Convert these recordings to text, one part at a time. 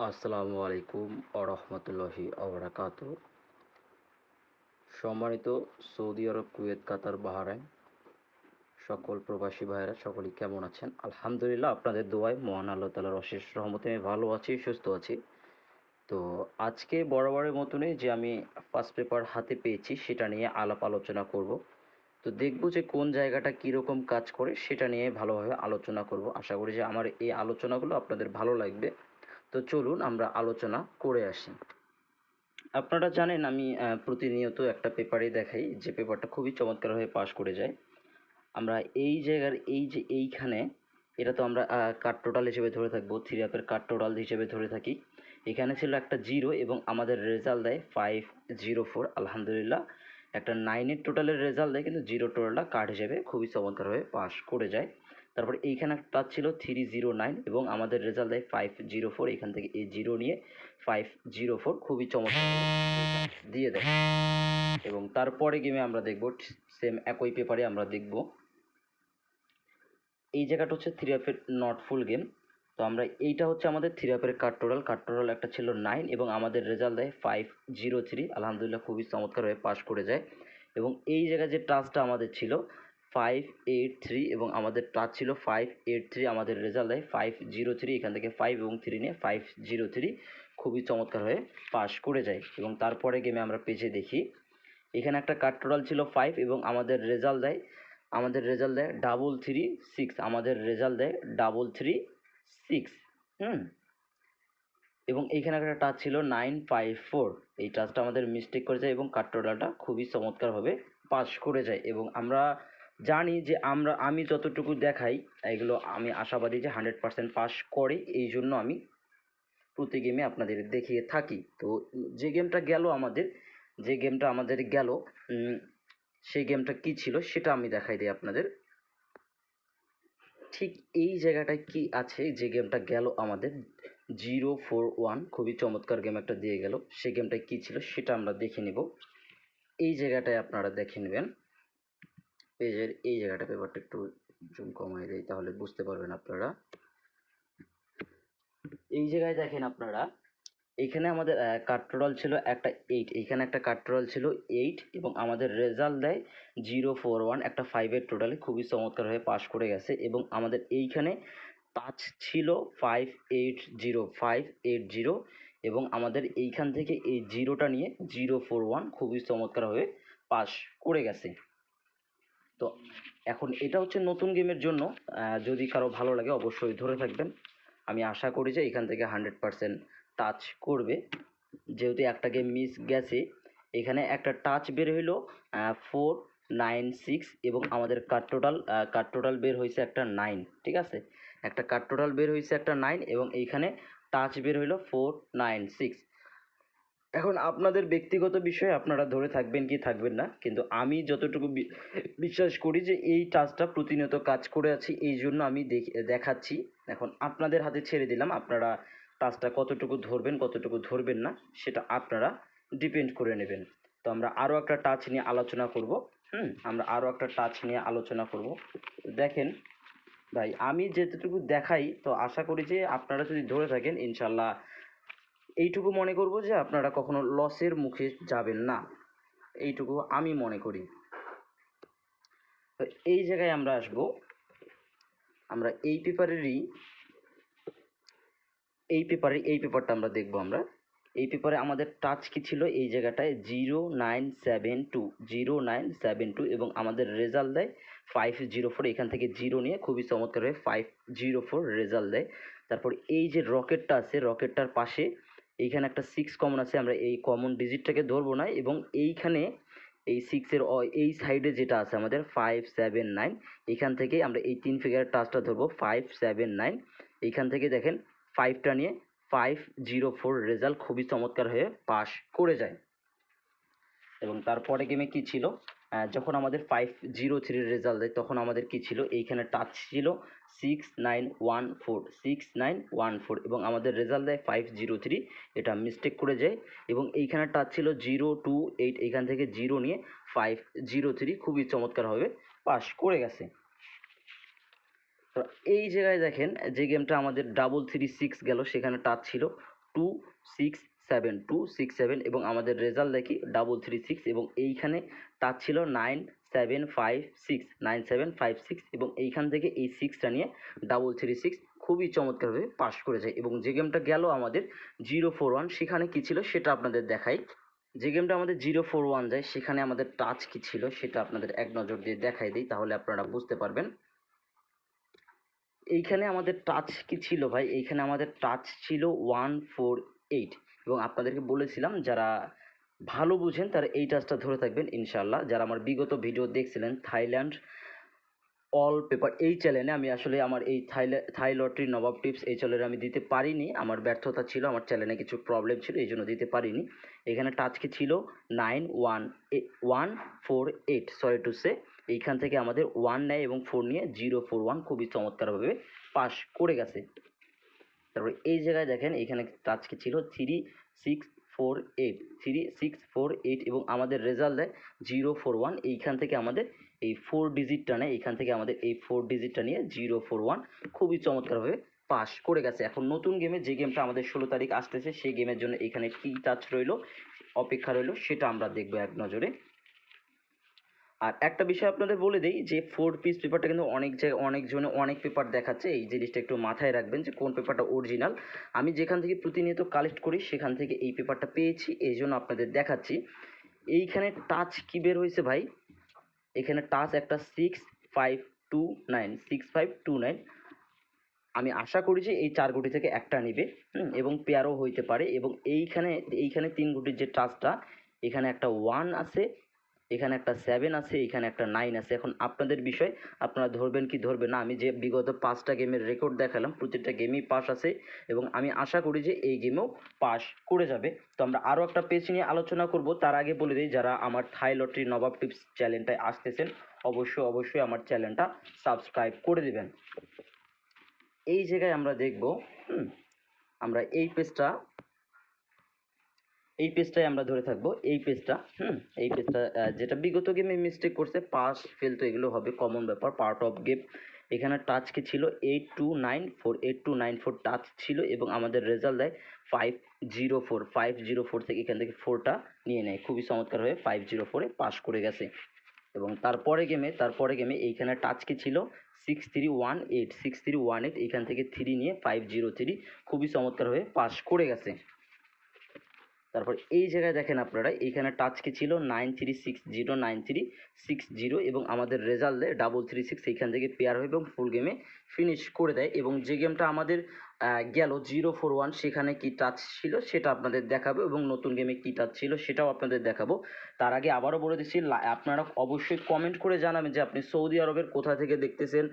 আসসালামু আলাইকুম আরহামতুল্লাহি আবরাকাত। সম্মানিত সৌদি আরব, কুয়েত, কাতার, বাহরাইন সকল প্রবাসী ভাইয়েরা সকলেই কেমন আছেন? আলহামদুলিল্লাহ, আপনাদের দোয়ায় মহান আল্লাহ তাআলার অশেষ রহমতে আমি ভালো আছি, সুস্থ আছি। তো আজকে বরাবরের মতনই যে আমি ফার্স্ট পেপার হাতে পেয়েছি সেটা নিয়ে আলাপ আলোচনা করব। তো দেখব যে কোন জায়গাটা কীরকম কাজ করে সেটা নিয়ে ভালোভাবে আলোচনা করব। আশা করি যে আমার এই আলোচনাগুলো আপনাদের ভালো লাগবে। তো চলুন আমরা আলোচনা করে আসি। আপনারা জানেন আমি প্রতিনিয়ত একটা পেপারে দেখাই যে পেপারটা খুবই চমৎকারভাবে পাস করে যায়। আমরা এই জায়গার এই যে এইখানে এটা তো আমরা কাট টোটাল হিসেবে ধরে থাকবো, থ্রি অ্যাপের কাট টোটাল হিসেবে ধরে থাকি। এখানে ছিল একটা জিরো এবং আমাদের রেজাল্ট দেয় 504। আলহামদুলিল্লাহ, একটা নাইনের টোটালের রেজাল্ট দেয় কিন্তু জিরো টোটালটা কাট হিসেবে খুবই চমৎকারভাবে পাস করে যায়। তারপর এইখানে একটা ছিল 309 এবং আমাদের রেজাল্ট দেয় 504। এখান থেকে এই জিরো নিয়ে 504 খুবই চমৎকার দিয়ে দেয়। এবং তারপরে গেমে আমরা দেখব সেম একই পেপারে আমরা দেখব এই জায়গাটা হচ্ছে থ্রি অ্যাপের নট ফুল গেম। তো আমরা এইটা হচ্ছে আমাদের থ্রি অ্যাপের কাট টোটাল একটা ছিল 9 এবং আমাদের রেজাল্ট দেয় 503। আলহামদুলিল্লাহ, খুবই চমৎকারভাবে পাস করে যায়। এবং এই জায়গায় যে টাচটা আমাদের ছিল 583 এবং আমাদের টাচ ছিল 583, আমাদের রেজাল্ট দেয় 503। এখান থেকে 5 এবং 3 নিয়ে 503 খুবই চমৎকারভাবে পাস করে যায়। এবং তারপরে গেমে আমরা পেজে দেখি এখানে একটা কাট টোটাল ছিল 5 এবং আমাদের রেজাল্ট দেয় 336। আমাদের রেজাল্ট দেয় 336। এবং এইখানে একটা টাচ ছিল 954। এই টাচটা আমাদের মিস্টেক করে যায় এবং কাট টোটালটা খুবই চমৎকারভাবে পাস করে যায়। এবং আমরা জানি যে আমি যতটুকু দেখাই এগুলো আমি আশাবাদী যে 100% পাস করে, এই জন্য আমি প্রতি গেমে আপনাদের দেখিয়ে থাকি। তো যে গেমটা আমাদের গেল সেই গেমটা কি ছিল সেটা আমি দেখাই দিই আপনাদের। ঠিক এই জায়গাটায় কি আছে যে গেমটা গেল আমাদের 041, খুবই চমৎকার গেম একটা দিয়ে গেল। সেই গেমটায় কি ছিল সেটা আমরা দেখে নিব। এই জায়গাটায় আপনারা দেখে নেবেন, পেজের এই জায়গাটা, পেপারটা একটু জুম কমাই দেয় তাহলে বুঝতে পারবেন আপনারা। এই জায়গায় দেখেন আপনারা, এইখানে আমাদের কাট টোটাল ছিল একটা 8, এইখানে একটা কাট টোটাল ছিল 8 এবং আমাদের রেজাল্ট দেয় 041, একটা 5-এর টোটালে খুবই চমৎকারভাবে পাস করে গেছে। এবং আমাদের এইখানে টাচ ছিল 580 এবং আমাদের এইখান থেকে এই জিরোটা নিয়ে 041 খুবই চমৎকারভাবে পাস করে গেছে। তো এখন এটা হচ্ছে নতুন গেমের জন্য, যদি কারো ভালো লাগে অবশ্যই ধরে থাকবেন। আমি আশা করি যে এখান থেকে 100% টাচ করবে। যেহেতু একটা গেম মিস গেছে, এখানে একটা টাচ বের হইলো 496 এবং আমাদের কাট টোটাল বের হয়েছে একটা 9। ঠিক আছে, একটা কাট টোটাল বের হয়েছে একটা 9 এবং এইখানে টাচ বের হইলো 496। এখন আপনাদের ব্যক্তিগত বিষয়, আপনারা ধরে থাকবেন কি থাকবেন না, কিন্তু আমি যতটুকু বিশ্বাস করি যে এই টাচটা প্রতিনিয়ত কাজ করে আছি, এই জন্য আমি দেখাচ্ছি। এখন আপনাদের হাতে ছেড়ে দিলাম, আপনারা টাচটা কতটুকু ধরবেন কতটুকু ধরবেন না সেটা আপনারা ডিপেন্ড করে নেবেন। তো আমরা আরও একটা টাচ নিয়ে আলোচনা করব। দেখেন ভাই, আমি যেতটুকু দেখাই তো আশা করি যে আপনারা যদি ধরে থাকেন ইনশাল্লাহ এইটুকু মনে করব যে আপনারা কখনো লসের মুখে যাবেন না, এইটুকু আমি মনে করি। তো এই জায়গায় আমরা আসব, আমরা এই পেপারটা আমরা দেখব। এই পেপারে আমাদের টাচ কি ছিল এই জায়গাটায় 0972 এবং আমাদের রেজাল্ট দেয় 504। এখান থেকে জিরো নিয়ে খুবই চমৎকারভাবে 504 রেজাল্ট দেয়। তারপর এই যে রকেটটা আছে, রকেটটার পাশে এইখানে একটা 6 কমন আছে, আমরা এই কমন ডিজিটটাকে ধরবো না এবং এইখানে এই 6-এর এই সাইডে যেটা আছে আমাদের 579, এখান থেকে আমরা এই 3 ফিগারের টাচটা ধরবো 579। এইখান থেকে দেখেন 5টা নিয়ে 504 রেজাল্ট খুবই চমৎকার হয়ে পাস করে যায়। এবং তারপরে গেমে কি ছিল, যখন আমাদের 503 রেজাল্ট দেয় তখন আমাদের কি ছিল, এইখানে টাচ ছিল 6914 এবং আমাদের রেজাল্ট দেয় 503। এটা মিস্টেক করে যায় এবং এইখানে টাচ ছিল 028, এইখান থেকে জিরো নিয়ে 503 খুবই চমৎকারভাবে পাস করে গেছে। তো এই জায়গায় দেখেন যে গেমটা আমাদের 336 গেল, সেখানে টাচ ছিল 267 এবং আমাদের রেজাল্ট দেখি 336 এবং এইখানে তার ছিল 9756 এবং এইখান থেকে এই 6টা নিয়ে 336 খুবই চমৎকারভাবে পাস করে যায়। এবং যে গেমটা গেল আমাদের 041 সেখানে কি ছিল সেটা আপনাদের দেখাই। যে গেমটা আমাদের 041 যায় সেখানে আমাদের টাচ কি ছিল সেটা আপনাদের এক নজর দিয়ে দেখাই দিই, তাহলে আপনারা বুঝতে পারবেন। এইখানে আমাদের টাচ কি ছিল ভাই, এইখানে আমাদের টাচ ছিল 148 এবং আপনাদেরকে বলেছিলাম যারা ভালো বুঝেন তারা এই টাচটা ধরে থাকবেন ইনশাল্লাহ। যারা আমার বিগত ভিডিও দেখছিলেন থাইল্যান্ড অল পেপার এই চ্যানেলে, আমি আসলে আমার এই থাই লটারি নবাব টিপস এই চ্যানেলে আমি দিতে পারিনি, আমার ব্যর্থতা ছিল, আমার চ্যানেলে কিছু প্রবলেম ছিল এই জন্য দিতে পারিনি। এখানে টাচ কি ছিল 148, সরি টু সে। এইখান থেকে আমাদের 1 নেয় এবং 4 নিয়ে 041 খুবই চমৎকারভাবে পাস করে গেছে। তারপরে এই জায়গায় দেখেন এখানে টাচ কি ছিল 3648 এবং আমাদের রেজাল্ট দেয় 041। এইখান থেকে আমাদের এই 4 ডিজিটটা নেয়, এইখান থেকে আমাদের এই 4 ডিজিটটা নিয়ে 041 খুবই চমৎকারভাবে পাস করে গেছে। এখন নতুন গেমে যে গেমটা আমাদের 16 তারিখ আসতেছে সেই গেমের জন্য এখানে কি টাচ রইলো, অপেক্ষা রইলো, সেটা আমরা দেখবো এক নজরে। আর একটা বিষয় আপনাদের বলে দিই যে 4 পিস পেপারটা কিন্তু অনেক জায়গায় অনেকজনে অনেক পেপার দেখাচ্ছে, এই জিনিসটা একটু মাথায় রাখবেন যে কোন পেপারটা অরিজিনাল। আমি যেখান থেকে প্রতিনিয়ত কালেক্ট করি সেখান থেকে এই পেপারটা পেয়েছি, এই জন্য আপনাদের দেখাচ্ছি। এইখানে টাচ কি বের হয়েছে ভাই, এখানে টাচ একটা 6529 আমি আশা করি যে এই 4 গুটি থেকে একটা নিবে এবং পেয়ারও হইতে পারে। এবং এইখানে 3 গুটির যে টাচটা, এখানে একটা 1 আছে, এখানে একটা 7 আছে, এখানে একটা 9 আছে। এখন আপনাদের বিষয়, আপনারা ধরবেন কি ধরবেন না। আমি যে বিগত 5টা গেমের রেকর্ড দেখালাম প্রত্যেকটা গেমেই পাস আছে এবং আমি আশা করি যে এই গেমেও পাস করে যাবে। তো আমরা আরও একটা পেজ নিয়ে আলোচনা করব, তার আগে বলে দিই যারা আমার থাই লটারি নবাব টিপস চ্যানেলটায় আসতেছেন অবশ্যই আমার চ্যানেলটা সাবস্ক্রাইব করে দেবেন। এই জায়গায় আমরা দেখব আমরা এই পেজটাই আমরা ধরে থাকবো, এই পেজটা যেটা বিগত গেমে মিস্টেক করছে, পাস ফেল তো এগুলো হবে কমন ব্যাপার, পার্ট অফ গেম। এখানে টাচ কি ছিল 8294 টাচ ছিল এবং আমাদের রেজাল্ট দেয় 504 থেকে এখান থেকে 4টা নিয়ে নেয়, খুবই চমৎকারভাবে 504-এ পাস করে গেছে। এবং তারপরে গেমে এইখানে টাচ কি ছিল 6318 এখান থেকে 3 নিয়ে 503 খুবই চমৎকারভাবে পাস করে গেছে। তারপর এই জায়গায় দেখেন আপনারা এইখানে টাচ কি ছিল 9360 এবং আমাদের রেজাল্ট দেয় 336, এইখান থেকে পেয়ার হয় এবং ফুল গেমে ফিনিশ করে দেয়। এবং যে গেমটা আমাদের গেল 041 সেখানে কি টাচ ছিল সেটা আপনাদের দেখাবো এবং নতুন গেমে কি টাচ ছিল সেটাও আপনাদের দেখাবো। তার আগে আবারও বলে দিচ্ছি, আপনারা অবশ্যই কমেন্ট করে জানাবেন যে আপনি সৌদি আরবের কোথা থেকে দেখতেছেন,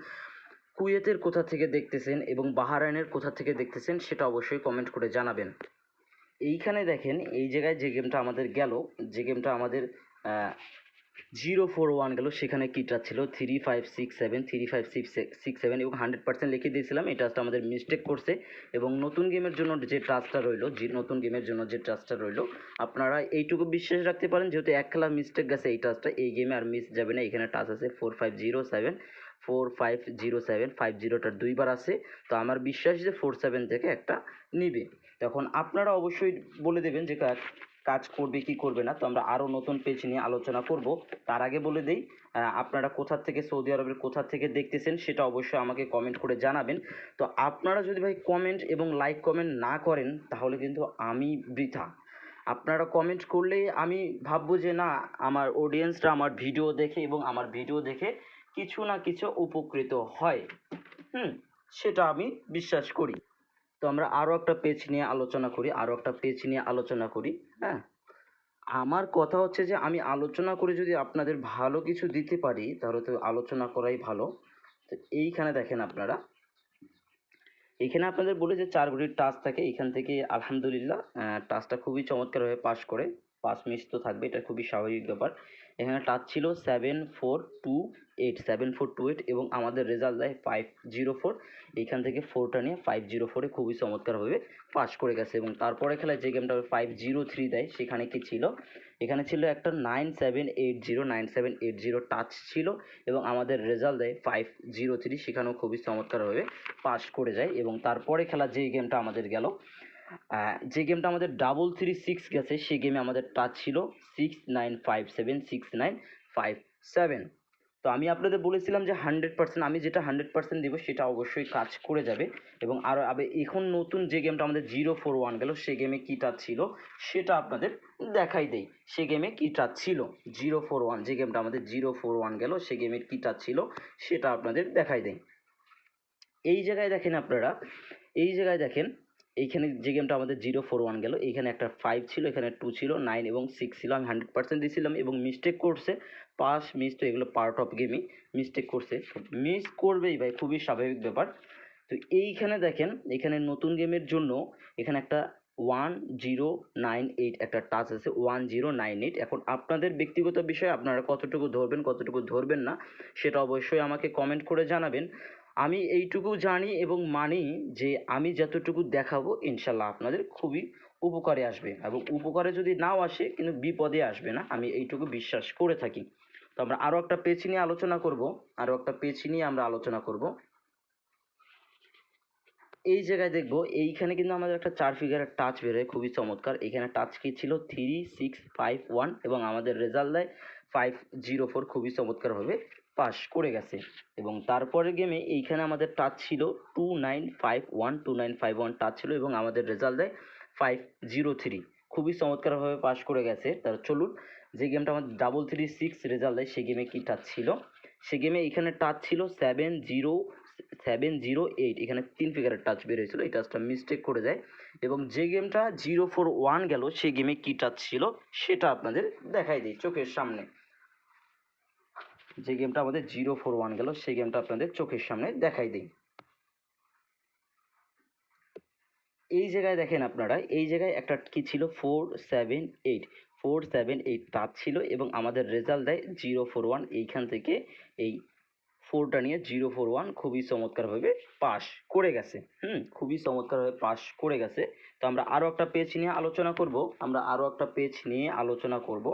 কুয়েতের কোথা থেকে দেখতেছেন এবং বাহরাইনের কোথা থেকে দেখতেছেন, সেটা অবশ্যই কমেন্ট করে জানাবেন। এইখানে দেখেন এই জায়গায় যে গেমটা আমাদের গেল, যে গেমটা আমাদের 041 গেল, সেখানে কি টাচ ছিল 3567 এবং 100% লিখে দিয়েছিলাম, এই টাচটা আমাদের মিস্টেক করছে। এবং নতুন গেমের জন্য যে টাচটা রইলো, আপনারা এইটুকু বিশ্বাস রাখতে পারেন যেহেতু এক খেলা মিস্টেক গেছে, এই টাচটা এই গেমে আর মিস যাবে না। এখানে টাচ আছে 4507 50টার 2বার আছে, তো আমার বিশ্বাস যে 47 থেকে একটা নিবে। তখন আপনারা অবশ্যই বলে দেবেন যে কাজ করবে কি করবে না। তো আমরা আরও নতুন পেজ নিয়ে আলোচনা করব। তার আগে বলে দেই আপনারা কোথা থেকে সৌদি আরবের কোথা থেকে দেখতেছেন সেটা অবশ্যই আমাকে কমেন্ট করে জানাবেন। তো আপনারা যদি ভাই কমেন্ট এবং লাইক কমেন্ট না করেন তাহলে কিন্তু আমি বৃথা। আপনারা কমেন্ট করলেই আমি ভাববো যে না, আমার অডিয়েন্সরা আমার ভিডিও দেখে এবং আমার ভিডিও দেখে কিছু না কিছু উপকৃত হয়, সেটা আমি বিশ্বাস করি। তো আমরা আরও একটা পেজ নিয়ে আলোচনা করি। হ্যাঁ, আমার কথা হচ্ছে যে আমি আলোচনা করে যদি আপনাদের ভালো কিছু দিতে পারি তাহলে তো আলোচনা করাই ভালো। তো এইখানে দেখেন আপনারা, এখানে আপনাদের বলে যে 4 গুটির টাচ থাকে, এখান থেকে আলহামদুলিল্লাহ টাচটা খুবই চমৎকারভাবে পাস মিস তো থাকবে, এটা খুবই স্বাভাবিক ব্যাপার। এখানে টাচ ছিল 7428 এবং আমাদের রেজাল্ট দেয় 504, এইখান থেকে 4টা নিয়ে 504-এ খুবই চমৎকারভাবে পাস করে গেছে। এবং তারপরে খেলায় যে গেমটা 503 দেয় সেখানে কি ছিল, এখানে ছিল একটা 9780 টাচ ছিল এবং আমাদের রেজাল্ট দেয় 503, সেখানেও খুবই চমৎকারভাবে পাস করে যায়। এবং তারপরে খেলা যে গেমটা আমাদের গেল যে গেমটা আমাদের 336 গেছে সেই গেমে আমাদের টাচ ছিল 6957 তো আমি আপনাদের বলেছিলাম যে 100%, আমি যেটা 100% দেবো সেটা অবশ্যই কাজ করে যাবে। এবং আরও এখন নতুন যে গেমটা আমাদের 041 গেল সেই গেমে কী টাচ ছিল সেটা আপনাদের দেখাই দেই। সে গেমে কী টাচ ছিল 041, যে গেমটা আমাদের 041 গেল সে গেমের কী টাচ ছিল সেটা আপনাদের দেখাই দেই। এই জায়গায় দেখেন আপনারা, এই জায়গায় দেখেন এইখানে যে গেমটা আমাদের 041 গেল, এইখানে একটা 5 ছিল, এখানে 2 ছিল, 9 এবং 6 ছিল। আমি 100% দিয়েছিলাম এবং মিস্টেক করছে, পাস মিস তো এগুলো পার্ট অফ গেমই, মিস্টেক করছে, মিস করবেই ভাই, খুবই স্বাভাবিক ব্যাপার। তো এইখানে দেখেন, এখানে নতুন গেমের জন্য এখানে একটা 1098 একটা টাচ আছে, 1098। এখন আপনাদের ব্যক্তিগত বিষয়, আপনারা কতটুকু ধরবেন কতটুকু ধরবেন না সেটা অবশ্যই আমাকে কমেন্ট করে জানাবেন। আমি এইটুকু জানি এবং মানি যে আমি যতটুকু দেখাবো ইনশাল্লাহ আপনাদের খুবই উপকারে আসবে, এবং উপকারে যদি নাও আসে কিন্তু বিপদে আসবে না, আমি এইটুকু বিশ্বাস করে থাকি। তো আমরা আরও একটা পেজ নিয়ে আলোচনা করব, আরও একটা পেজ নিয়ে আমরা আলোচনা করব। এই জায়গায় দেখবো এইখানে কিন্তু আমাদের একটা 4 ফিগারের টাচ বেরোয়, খুবই চমৎকার। এখানে টাচ কি ছিল 3651 এবং আমাদের রেজাল্ট দেয় 504, খুবই চমৎকারভাবে পাস করে গেছে। এবং তারপরে গেমে এইখানে আমাদের টাচ ছিল 2951 টাচ ছিল এবং আমাদের রেজাল্ট দেয় 503, খুবই চমৎকারভাবে পাস করে গেছে। তার চলুন, যে গেমটা আমাদের 336 রেজাল্ট দেয় সেই গেমে কি টাচ ছিল, সে গেমে এখানে টাচ ছিল 708, এখানে 3 ফিগারের টাচ বের হয়েছিল, এই টাচটা মিস্টেক করে যায়। এবং যে গেমটা 041 গেল সেই গেমে কি টাচ ছিল সেটা আপনাদের দেখাই দিই চোখের সামনে। যে গেমটা আমাদের 041 গেল সেই গেমটা আপনাদের চোখের সামনে দেখাই দিই। এই জায়গায় দেখেন আপনারা, এই জায়গায় একটা কি ছিল 478 টাচ ছিল এবং আমাদের রেজাল্ট দেয় 041। এইখান থেকে এই 4টা নিয়ে 041 খুবই চমৎকারভাবে পাস করে গেছে, খুবই চমৎকারভাবে পাস করে গেছে। তো আমরা আরও একটা পেজ নিয়ে আলোচনা করব, আমরা আরও একটা পেজ নিয়ে আলোচনা করব।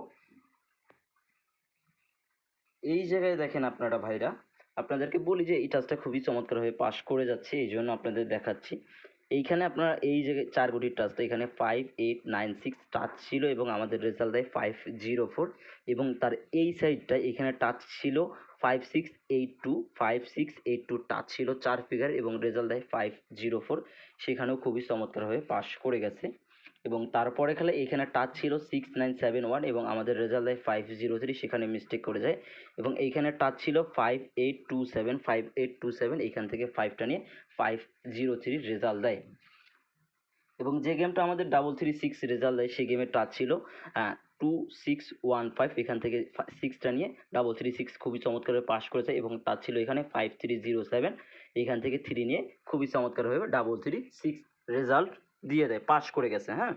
এই জায়গায় দেখেন আপনারা ভাইরা, আপনাদেরকে বলি যে এই টাচটা খুবই চমৎকারভাবে পাস করে যাচ্ছে, এই জন্য আপনাদের দেখাচ্ছি। এইখানে আপনারা এই জায়গায় 4 কোটির টাচটা এখানে 5896 টাচ ছিল এবং আমাদের রেজাল্ট দেয় 504। এবং তার এই সাইডটা এখানে টাচ ছিল 5682 টাচ ছিল 4 ফিগার এবং রেজাল্ট দেয় 504, সেখানেও খুবই চমৎকারভাবে পাস করে গেছে। এবং তারপরে খেলে এখানে টাচ ছিল 6971 এবং আমাদের রেজাল্ট দেয় 503, সেখানে মিস্টেক করে যায়। এবং এইখানে টাচ ছিল 5827 এইখান থেকে 5টা নিয়ে 503 রেজাল্ট দেয়। এবং যে গেমটা আমাদের 336 রেজাল্ট দেয় সেই গেমের টাচ ছিল 2615, এখান থেকে 6টা নিয়ে 336 খুবই চমৎকারভাবে পাস করেছে এবং টাচ ছিল এখানে 5307, এইখান থেকে 3 নিয়ে খুবই চমৎকারভাবে 336 রেজাল্ট দিয়ে দেয়, পাস করে গেছে। হ্যাঁ,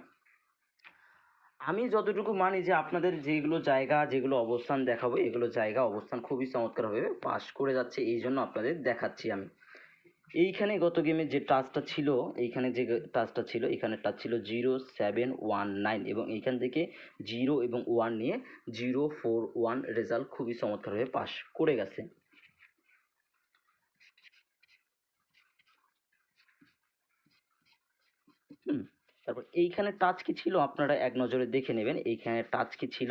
আমি যতটুকু মানি যে আপনাদের যেগুলো জায়গা যেগুলো অবস্থান দেখাবো এগুলো জায়গা অবস্থান খুবই চমৎকারভাবে পাস করে যাচ্ছে, এই জন্য আপনাদের দেখাচ্ছি আমি। এইখানে গত গেমে যে টাচটা ছিল, এইখানে যে টাচটা ছিল এখানে টাচ ছিল 0719 এবং এইখান থেকে 0 এবং 1 নিয়ে 041 রেজাল্ট খুবই চমৎকারভাবে পাস করে গেছে। তারপর এইখানে টাচ কি ছিল আপনারা এক নজরে দেখে নেবেন, এইখানে টাচ কি ছিল,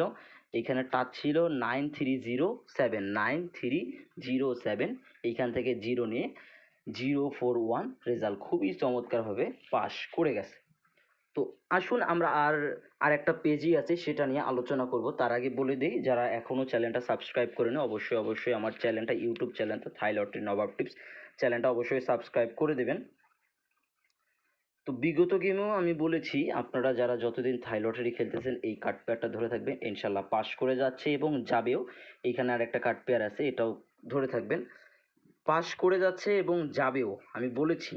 এইখানে টাচ ছিল 9307 এইখান থেকে 0 নিয়ে 041 রেজাল্ট খুবই চমৎকারভাবে পাস করে গেছে। তো আসুন আমরা আর একটা পেজই আছে সেটা নিয়ে আলোচনা করব। তার আগে বলে দিই, যারা এখনও চ্যানেলটা সাবস্ক্রাইব করেনি অবশ্যই আমার চ্যানেলটা, ইউটিউব চ্যানেলটা থাই লটারি নবাব টিপস, চ্যানেলটা অবশ্যই সাবস্ক্রাইব করে দেবেন। তো বিগত গেমেও আমি বলেছি আপনারা যারা যতদিন থাই লটারি খেলতেছেন এই কার্ড পেয়ারটা ধরে থাকবেন, ইনশাল্লাহ পাস করে যাচ্ছে এবং যাবেও। এইখানে আর একটা কার্ড পেয়ার আছে, এটাও ধরে থাকবেন, পাস করে যাচ্ছে এবং যাবেও, আমি বলেছি।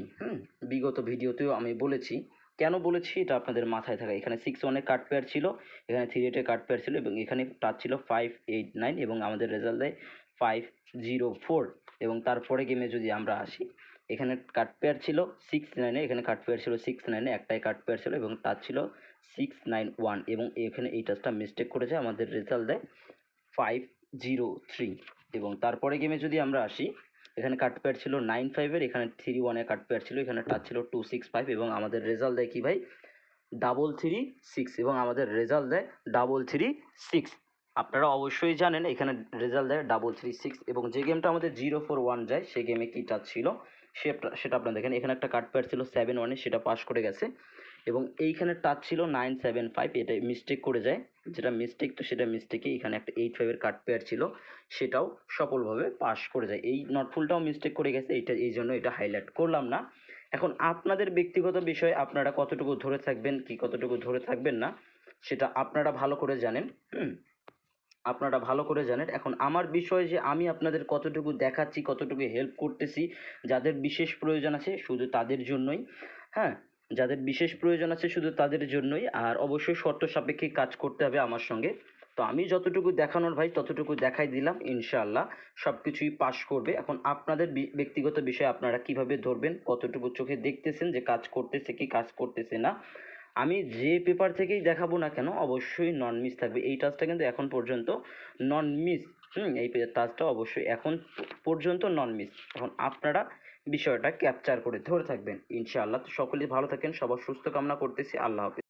বিগত ভিডিওতেও আমি বলেছি, কেন বলেছি এটা আপনাদের মাথায় থাকা। এখানে 61-এর কার্ড পেয়ার ছিল, এখানে 38-এর কার্ড পেয়ার ছিল এবং এখানে টাচ ছিল 589 এবং আমাদের রেজাল্ট দেয় 504। এবং তারপরে গেমে যদি আমরা আসি, এখানে কার্ড পেয়ার ছিল 69-এ, এখানে কার্ড পেয়ার ছিল 69-এ, একটাই কার্ড পেয়ার ছিল এবং টাচ ছিল 691 এবং এখানে এই টাচটা মিস্টেক করেছে, আমাদের রেজাল্ট দেয় 503। এবং তারপরে গেমে যদি আমরা আসি, এখানে কাট পেয়ার ছিল 9-5 এর, এখানে 3-1 কাট পেয়ার ছিল, এখানে টাচ ছিল 2-6-5 এবং আমাদের রেজাল্ট দেয় কি ভাই 3-3-6 এবং আমাদের রেজাল্ট দেয় 3-3-6। আপনারা অবশ্যই জানেন এখানে রেজাল্ট দেয় 3-3-6 এবং যে গেমটা আমাদের 0-4-1 যায় সেই গেমে কি টাচ ছিল সেটা আপনারা দেখেন। এখানে একটা কাট পেয়ার ছিল 7-1 সেটা পাস করে গেছে এবং এইখানে টাচ ছিল 9-7-5, এটা মিস্টেক করে যায়, যেটা মিস্টেক তো সেটা মিস্টেকে এখানে একটা 8-5 কাট পেয়ার ছিল সেটাও সফলভাবে পাস করে যায়। এই নটফুলটাও মিস্টেক করে গেছে, এই জন্য এটা হাইলাইট করলাম না। এখন আপনাদের ব্যক্তিগত বিষয়, আপনারা কতটুকু ধরে থাকবেন কি কতটুকু ধরে থাকবেন না সেটা আপনারা ভালো করে জানেন। আপনারা ভালো করে জানেন। এখন আমার বিষয় যে আমি আপনাদের কতটুকু দেখাচ্ছি, কতটুকু হেল্প করতেছি, যাদের বিশেষ প্রয়োজন আছে শুধু তাদের জন্যই। হ্যাঁ, যাদের বিশেষ প্রয়োজন আছে শুধু তাদের জন্যই। আর অবশ্যই শর্ত সাপেক্ষে কাজ করতে হবে আমার সঙ্গে। তো আমি যতটুকু দেখানোর ভাই ততটুকু দেখাই দিলাম, ইনশাআল্লাহ সব কিছুই পাস করবে। এখন আপনাদের ব্যক্তিগত বিষয় আপনারা কিভাবে ধরবেন, কতটুকু চোখে দেখতেছেন যে কাজ করতেছে কি কাজ করতেছে না। আমি যে পেপার থেকেই দেখাবো না কেন অবশ্যই নন মিস থাকবে। এই টাচটা কিন্তু এখন পর্যন্ত নন মিস। এই টাচটা অবশ্যই এখন পর্যন্ত নন মিস। এখন আপনারা বিষয়টা ক্যাপচার করে ধরে থাকবেন ইনশাআল্লাহ। তো সকলেই ভালো থাকেন, সবার সুস্থ কামনা করতেছি। আল্লাহ হাফেজ।